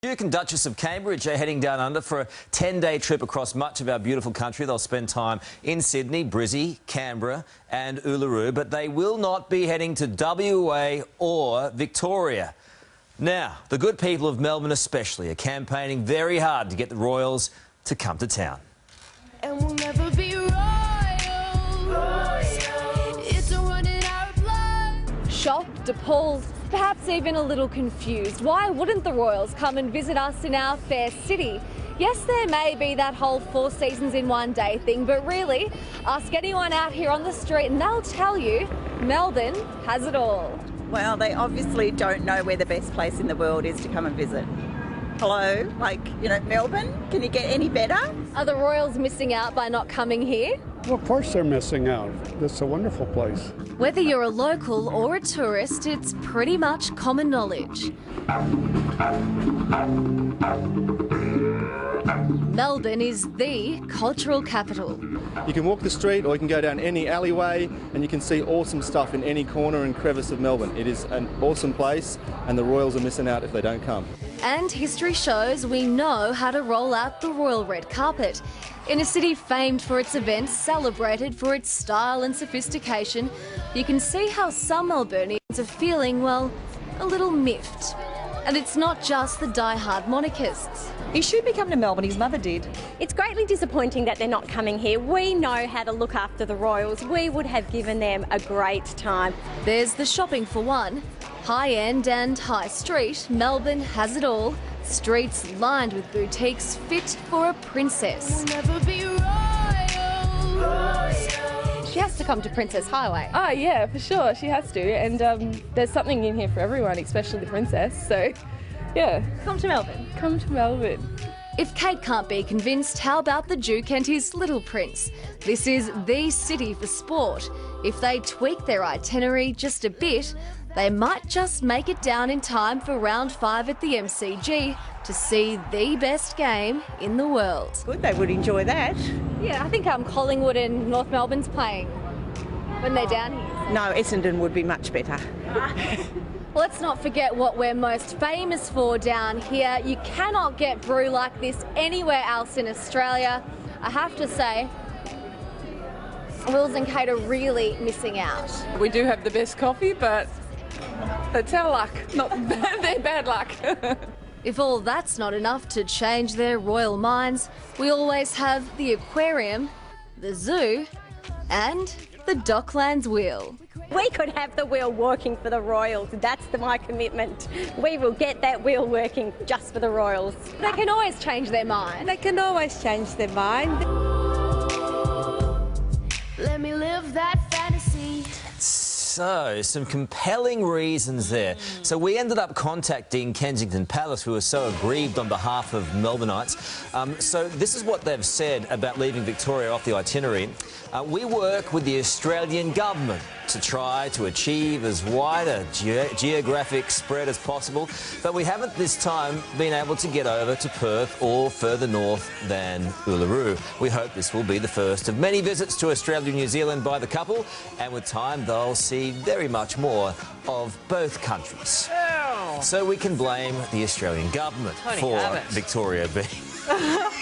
Duke and Duchess of Cambridge are heading down under for a 10-day trip across much of our beautiful country. They'll spend time in Sydney, Brizzy, Canberra and Uluru, but they will not be heading to WA or Victoria. Now, the good people of Melbourne especially are campaigning very hard to get the Royals to come to town. And we'll never be royals. It's running our blood. Shocked, appalled, perhaps even a little confused. Why wouldn't the Royals come and visit us in our fair city? Yes, there may be that whole 4 seasons in one day thing, but really, ask anyone out here on the street and they'll tell you Melbourne has it all. Well, they obviously don't know where the best place in the world is to come and visit. Hello, Melbourne, can you get any better? Are the Royals missing out by not coming here? Well, of course they're missing out. It's a wonderful place. Whether you're a local or a tourist, it's pretty much common knowledge. Melbourne is the cultural capital. You can walk the street or you can go down any alleyway and you can see awesome stuff in any corner and crevice of Melbourne. It is an awesome place and the Royals are missing out if they don't come. And history shows we know how to roll out the royal red carpet. In a city famed for its events, celebrated for its style and sophistication, you can see how some Melburnians are feeling, well, a little miffed. And it's not just the die-hard monarchists. He should be coming to Melbourne, his mother did. It's greatly disappointing that they're not coming here. We know how to look after the Royals. We would have given them a great time. There's the shopping for one. High-end and high street, Melbourne has it all. Streets lined with boutiques fit for a princess. We'll never be royals. She has to come to Princess Highway. Oh yeah, for sure, she has to. And there's something in here for everyone, especially the princess. So, yeah. Come to Melbourne. Come to Melbourne. If Kate can't be convinced, how about the Duke and his little prince? This is the city for sport. If they tweak their itinerary just a bit, they might just make it down in time for round 5 at the MCG to see the best game in the world. Good, they would enjoy that. Yeah, I think Collingwood and North Melbourne's playing when they're down here. No, Essendon would be much better. Let's not forget what we're most famous for down here. You cannot get brew like this anywhere else in Australia. I have to say, Wills and Kate are really missing out. We do have the best coffee, but that's our luck, not their bad luck. If all that's not enough to change their royal minds, we always have the aquarium, the zoo, and the Docklands wheel. We could have the wheel working for the Royals. That's my commitment. We will get that wheel working just for the Royals. They can always change their mind. They can always change their mind. Let me live that fantasy. So, some compelling reasons there. So we ended up contacting Kensington Palace, who were so aggrieved on behalf of Melbourneites. So this is what they've said about leaving Victoria off the itinerary. We work with the Australian government to try to achieve as wide a geographic spread as possible, but we haven't this time been able to get over to Perth or further north than Uluru. We hope this will be the first of many visits to Australia and New Zealand by the couple, and with time they'll see very much more of both countries. So we can blame the Australian government for Victoria being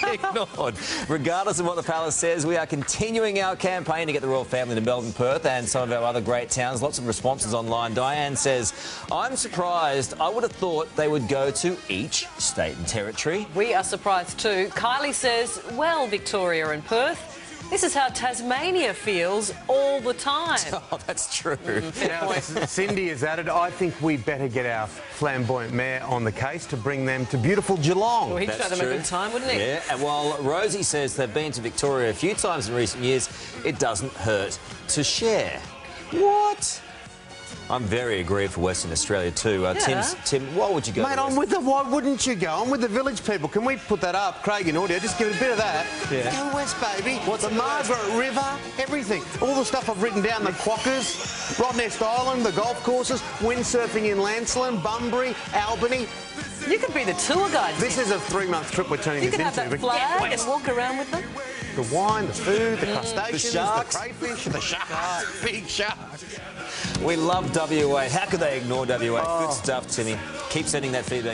ignored. Regardless of what the palace says, we are continuing our campaign to get the royal family to Melbourne, Perth and some of our other great towns. Lots of responses online. Diane says, I'm surprised. I would have thought they would go to each state and territory. We are surprised too. Kylie says, well, Victoria and Perth, this is how Tasmania feels all the time. Oh, that's true. Now, Cindy has added, I think we better get our flamboyant mayor on the case to bring them to beautiful Geelong. Well, he'd show them a good time, wouldn't he? Yeah, and while Rosie says they've been to Victoria a few times in recent years, it doesn't hurt to share. What? I'm very aggrieved for Western Australia too. Tim, why would you go? Mate, I'm with the why wouldn't you go? I'm with the village people. Can we put that up, Craig in audio? Just give it a bit of that. Yeah. Go west, baby. What's the Margaret River? Everything. All the stuff I've written down, the Quokkas, Rottnest Island, the golf courses, windsurfing in Lancelin, Bunbury, Albany. You could be the tour guide. This is a 3-month trip we're turning this into. You could have that flag and walk around with them. The wine, the food, the crustaceans, the sharks, the crayfish, the sharks, big sharks. We love WA. How could they ignore WA? Good stuff, Timmy. Keep sending that feedback.